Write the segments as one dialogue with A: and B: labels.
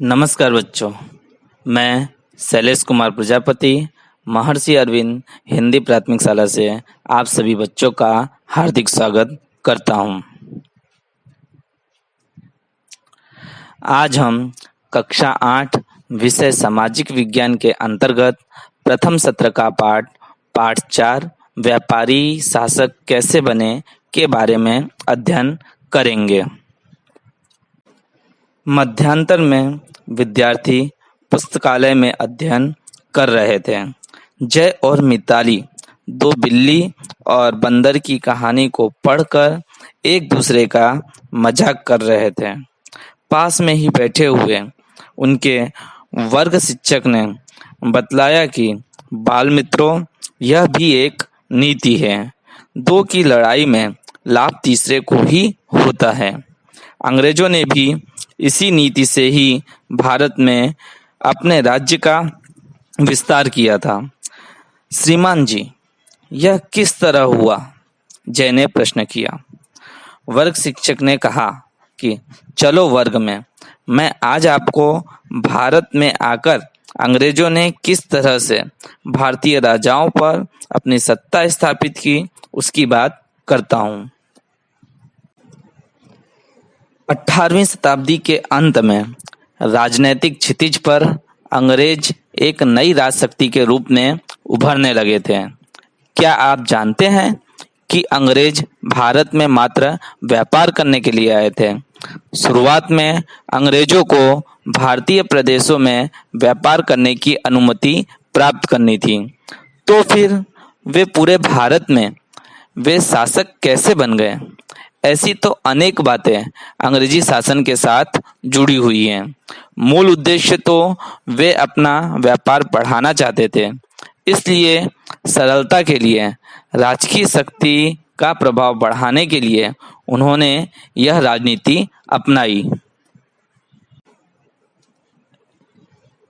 A: नमस्कार बच्चों, मैं शैलेश कुमार प्रजापति महर्षि अरविंद हिंदी प्राथमिक शाला से आप सभी बच्चों का हार्दिक स्वागत करता हूं। आज हम कक्षा 8 विषय सामाजिक विज्ञान के अंतर्गत प्रथम सत्र का पाठ 4 व्यापारी शासक कैसे बने के बारे में अध्ययन करेंगे। मध्यांतर में विद्यार्थी पुस्तकालय में अध्ययन कर रहे थे। जय और मिताली दो बिल्ली और बंदर की कहानी को पढ़कर एक दूसरे का मजाक कर रहे थे। पास में ही बैठे हुए उनके वर्ग शिक्षक ने बतलाया कि बाल मित्रों, यह भी एक नीति है। दो की लड़ाई में लाभ तीसरे को ही होता है। अंग्रेजों ने भी इसी नीति से ही भारत में अपने राज्य का विस्तार किया था। श्रीमान जी, यह किस तरह हुआ? जय ने प्रश्न किया। वर्ग शिक्षक ने कहा कि चलो वर्ग में, मैं आज आपको भारत में आकर अंग्रेजों ने किस तरह से भारतीय राजाओं पर अपनी सत्ता स्थापित की उसकी बात करता हूँ। 18वीं शताब्दी के अंत में राजनैतिक क्षितिज पर अंग्रेज एक नई राजशक्ति के रूप में उभरने लगे थे। क्या आप जानते हैं कि अंग्रेज भारत में मात्र व्यापार करने के लिए आए थे? शुरुआत में अंग्रेजों को भारतीय प्रदेशों में व्यापार करने की अनुमति प्राप्त करनी थी, तो फिर वे पूरे भारत में वे शासक कैसे बन गए? ऐसी तो अनेक बातें अंग्रेजी शासन के साथ जुड़ी हुई हैं। मूल उद्देश्य तो वे अपना व्यापार बढ़ाना चाहते थे, इसलिए सरलता के लिए राजकीय शक्ति का प्रभाव बढ़ाने के लिए उन्होंने यह राजनीति अपनाई।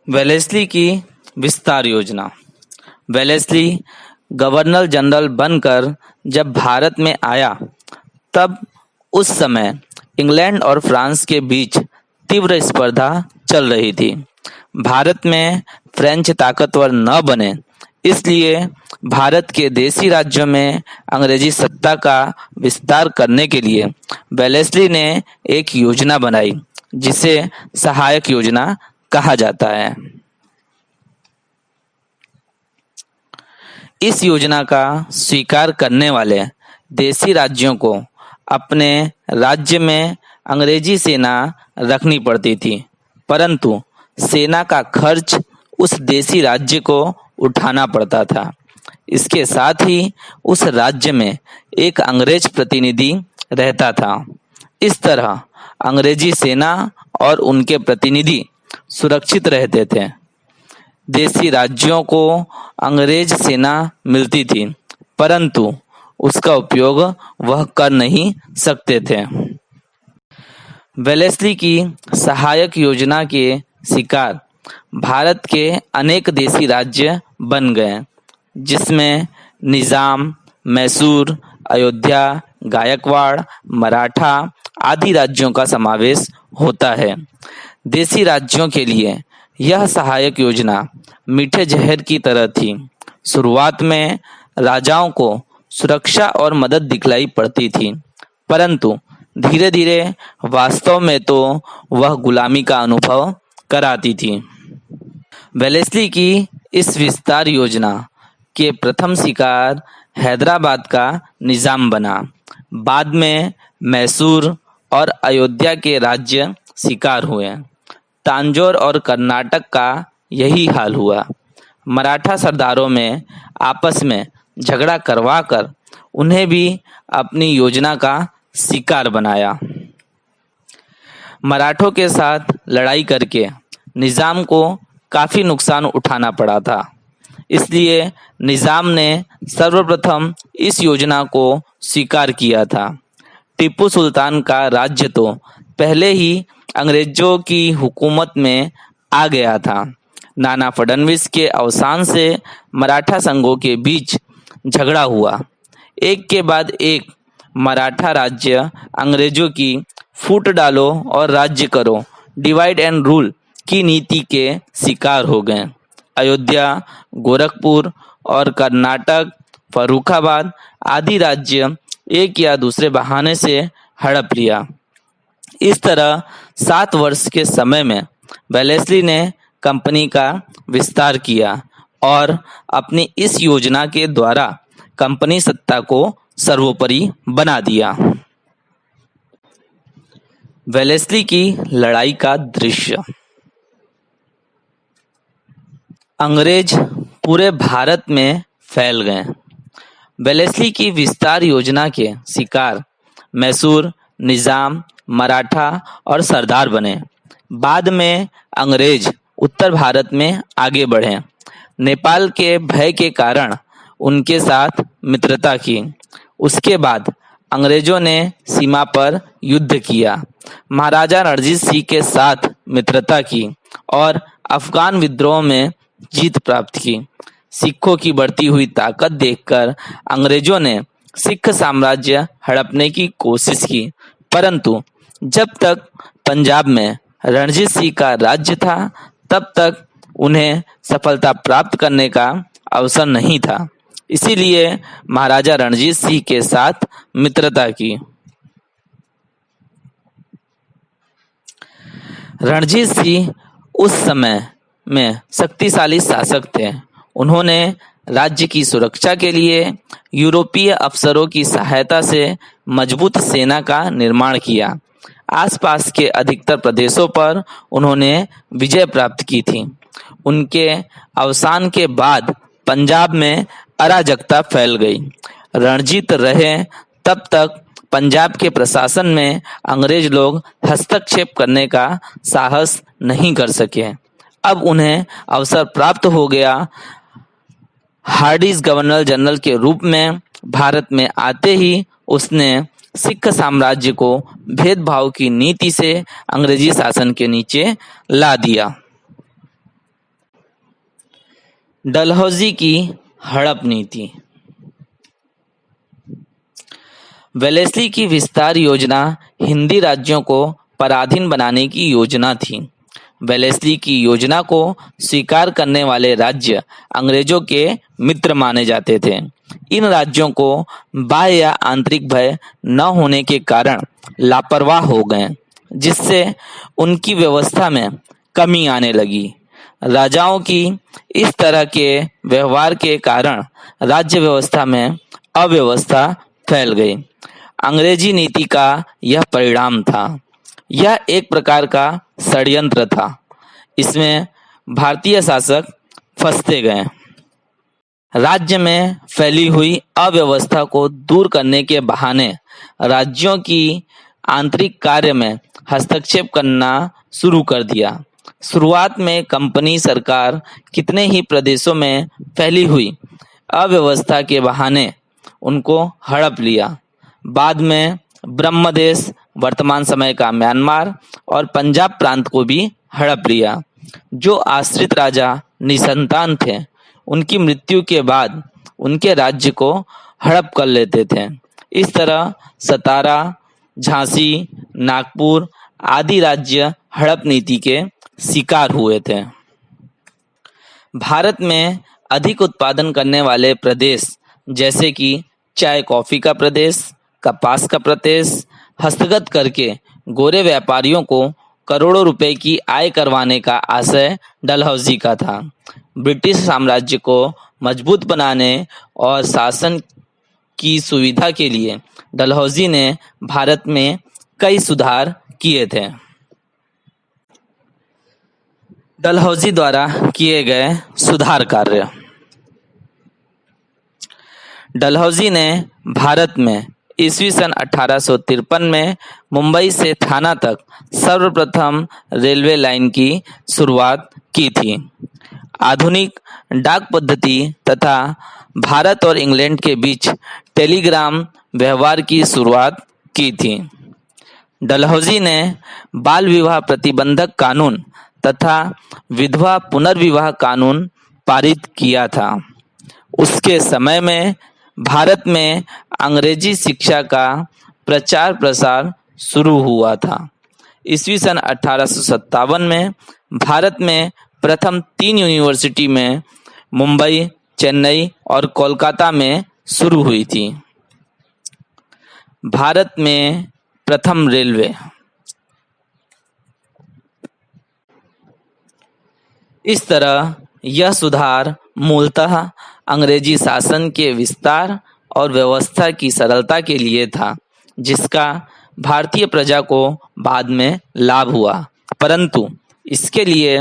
A: वेलेस्ली की विस्तार योजना। वेलेस्ली गवर्नर जनरल बनकर जब भारत में आया, तब उस समय इंग्लैंड और फ्रांस के बीच तीव्र स्पर्धा चल रही थी। भारत में फ्रेंच ताकतवर न बने, इसलिए भारत के देशी राज्यों में अंग्रेजी सत्ता का विस्तार करने के लिए वेलेस्ली ने एक योजना बनाई, जिसे सहायक योजना कहा जाता है। इस योजना का स्वीकार करने वाले देशी राज्यों को अपने राज्य में अंग्रेजी सेना रखनी पड़ती थी, परंतु सेना का खर्च उस देशी राज्य को उठाना पड़ता था। इसके साथ ही उस राज्य में एक अंग्रेज प्रतिनिधि रहता था। इस तरह अंग्रेजी सेना और उनके प्रतिनिधि सुरक्षित रहते थे। देशी राज्यों को अंग्रेज सेना मिलती थी, परंतु उसका उपयोग वह कर नहीं सकते थे। वेलेस्ली की सहायक योजना के शिकार भारत के अनेक देशी राज्य बन गए, जिसमें निजाम, मैसूर, अयोध्या, गायकवाड़, मराठा आदि राज्यों का समावेश होता है। देशी राज्यों के लिए यह सहायक योजना मीठे जहर की तरह थी। शुरुआत में राजाओं को सुरक्षा और मदद दिखलाई पड़ती थी, परंतु धीरे धीरे वास्तव में तो वह गुलामी का अनुभव कराती थी। वेलेस्ली की इस विस्तार योजना के प्रथम शिकार हैदराबाद का निजाम बना। बाद में मैसूर और अयोध्या के राज्य शिकार हुए। तांजौर और कर्नाटक का यही हाल हुआ। मराठा सरदारों में आपस में झगड़ा करवाकर उन्हें भी अपनी योजना का शिकार बनाया। मराठों के साथ लड़ाई करके निजाम को काफी नुकसान उठाना पड़ा था, इसलिए निजाम ने सर्वप्रथम इस योजना को स्वीकार किया था। टीपू सुल्तान का राज्य तो पहले ही अंग्रेजों की हुकूमत में आ गया था। नाना फडणवीस के अवसान से मराठा संघों के बीच झगड़ा हुआ। एक के बाद एक मराठा राज्य अंग्रेजों की फूट डालो और राज्य करो, डिवाइड एंड रूल की नीति के शिकार हो गए। अयोध्या, गोरखपुर और कर्नाटक, फर्रुखाबाद आदि राज्य एक या दूसरे बहाने से हड़प लिया। इस तरह 7 वर्ष के समय में वेलेस्ली ने कंपनी का विस्तार किया और अपनी इस योजना के द्वारा कंपनी सत्ता को सर्वोपरि बना दिया। वेलेस्ली की लड़ाई का दृश्य। अंग्रेज पूरे भारत में फैल गए। वेलेस्ली की विस्तार योजना के शिकार मैसूर, निजाम, मराठा और सरदार बने। बाद में अंग्रेज उत्तर भारत में आगे बढ़े। नेपाल के भय के कारण उनके साथ मित्रता की। उसके बाद अंग्रेजों ने सीमा पर युद्ध किया, महाराजा रणजीत सिंह के साथ मित्रता की और अफगान विद्रोह में जीत प्राप्त की। सिखों की बढ़ती हुई ताकत देखकर अंग्रेजों ने सिख साम्राज्य हड़पने की कोशिश की, परंतु जब तक पंजाब में रणजीत सिंह का राज्य था तब तक उन्हें सफलता प्राप्त करने का अवसर नहीं था। इसीलिए महाराजा रणजीत सिंह के साथ मित्रता की। रणजीत सिंह उस समय में शक्तिशाली शासक थे। उन्होंने राज्य की सुरक्षा के लिए यूरोपीय अफसरों की सहायता से मजबूत सेना का निर्माण किया। आसपास के अधिकतर प्रदेशों पर उन्होंने विजय प्राप्त की थी। उनके अवसान के बाद पंजाब में अराजकता फैल गई। रणजीत रहे तब तक पंजाब के प्रशासन में अंग्रेज लोग हस्तक्षेप करने का साहस नहीं कर सके। अब उन्हें अवसर प्राप्त हो गया। हार्डिस गवर्नर जनरल के रूप में भारत में आते ही उसने सिख साम्राज्य को भेदभाव की नीति से अंग्रेजी शासन के नीचे ला दिया। डलहौजी की हड़प नीति। वेलेस्ली की विस्तार योजना हिंदी राज्यों को पराधीन बनाने की योजना थी। वेलेस्ली की योजना को स्वीकार करने वाले राज्य अंग्रेजों के मित्र माने जाते थे। इन राज्यों को बाह्य या आंतरिक भय न होने के कारण लापरवाह हो गए, जिससे उनकी व्यवस्था में कमी आने लगी। राजाओं की इस तरह के व्यवहार के कारण राज्य व्यवस्था में अव्यवस्था फैल गई। अंग्रेजी नीति का यह परिणाम था। यह एक प्रकार का षड्यंत्र था। इसमें भारतीय शासक फंसते गए। राज्य में फैली हुई अव्यवस्था को दूर करने के बहाने राज्यों की आंतरिक कार्य में हस्तक्षेप करना शुरू कर दिया। शुरुआत में कंपनी सरकार कितने ही प्रदेशों में फैली हुई अव्यवस्था के बहाने उनको हड़प लिया। बाद में ब्रह्मदेश, वर्तमान समय का म्यांमार और पंजाब प्रांत को भी हड़प लिया। जो आश्रित राजा निसंतान थे, उनकी मृत्यु के बाद उनके राज्य को हड़प कर लेते थे। इस तरह सतारा, झांसी, नागपुर आदि राज्य हड़प नीति के शिकार हुए थे। भारत में अधिक उत्पादन करने वाले प्रदेश जैसे कि चाय कॉफी का प्रदेश, कपास का प्रदेश हस्तगत करके गोरे व्यापारियों को करोड़ों रुपए की आय करवाने का आशय डलहौजी का था। ब्रिटिश साम्राज्य को मजबूत बनाने और शासन की सुविधा के लिए डलहौजी ने भारत में कई सुधार किए थे। डलहौजी द्वारा किए गए सुधार कार्य। डलहौजी ने भारत में ईस्वी सन 1853 में मुंबई से थाना तक सर्वप्रथम रेलवे लाइन की शुरुआत की थी। आधुनिक डाक पद्धति तथा भारत और इंग्लैंड के बीच टेलीग्राम व्यवहार की शुरुआत की थी। डलहौजी ने बाल विवाह प्रतिबंधक कानून तथा विधवा पुनर्विवाह कानून पारित किया था। उसके समय में भारत में अंग्रेजी शिक्षा का प्रचार प्रसार शुरू हुआ था। ईस्वी सन 1857 में भारत में प्रथम 3 यूनिवर्सिटी में मुंबई, चेन्नई और कोलकाता में शुरू हुई थी। भारत में प्रथम रेलवे। इस तरह यह सुधार मूलतः अंग्रेजी शासन के विस्तार और व्यवस्था की सरलता के लिए था, जिसका भारतीय प्रजा को बाद में लाभ हुआ, परंतु इसके लिए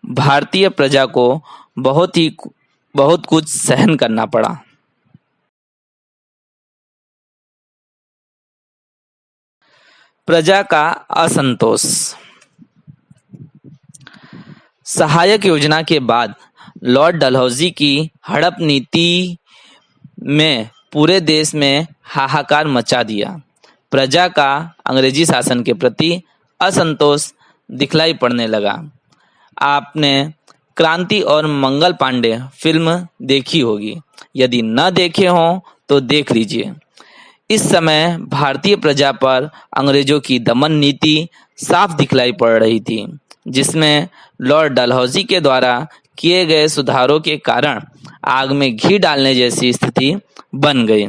A: भारतीय प्रजा को बहुत कुछ सहन करना पड़ा। प्रजा का असंतोष। सहायक योजना के बाद लॉर्ड डलहौजी की हड़प नीति में पूरे देश में हाहाकार मचा दिया। प्रजा का अंग्रेजी शासन के प्रति असंतोष दिखलाई पड़ने लगा। आपने क्रांति और मंगल पांडे फिल्म देखी होगी, यदि न देखे हो तो देख लीजिए। इस समय भारतीय प्रजा पर अंग्रेजों की दमन नीति साफ दिखलाई पड़ रही थी, जिसमें लॉर्ड डलहौजी के द्वारा किए गए सुधारों के कारण आग में घी डालने जैसी स्थिति बन गई।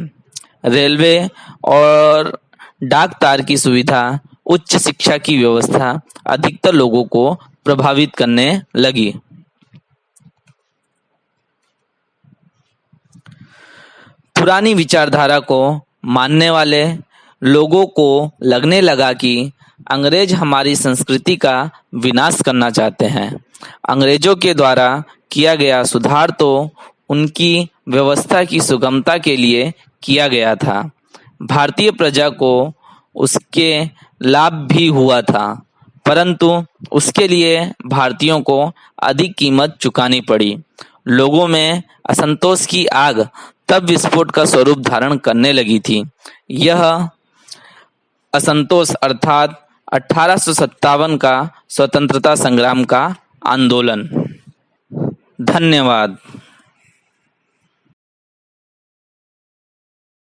A: रेलवे और डाक तार की सुविधा, उच्च शिक्षा की व्यवस्था अधिकतर लोगों को प्रभावित करने लगी। पुरानी विचारधारा को मानने वाले लोगों को लगने लगा कि अंग्रेज हमारी संस्कृति का विनाश करना चाहते हैं। अंग्रेजों के द्वारा किया गया सुधार तो उनकी व्यवस्था की सुगमता के लिए किया गया था। भारतीय प्रजा को उसके लाभ भी हुआ था, परंतु उसके लिए भारतीयों को अधिक कीमत चुकानी पड़ी। लोगों में असंतोष की आग तब विस्फोट का स्वरूप धारण करने लगी थी। यह असंतोष अर्थात 1857 का स्वतंत्रता संग्राम का आंदोलन। धन्यवाद।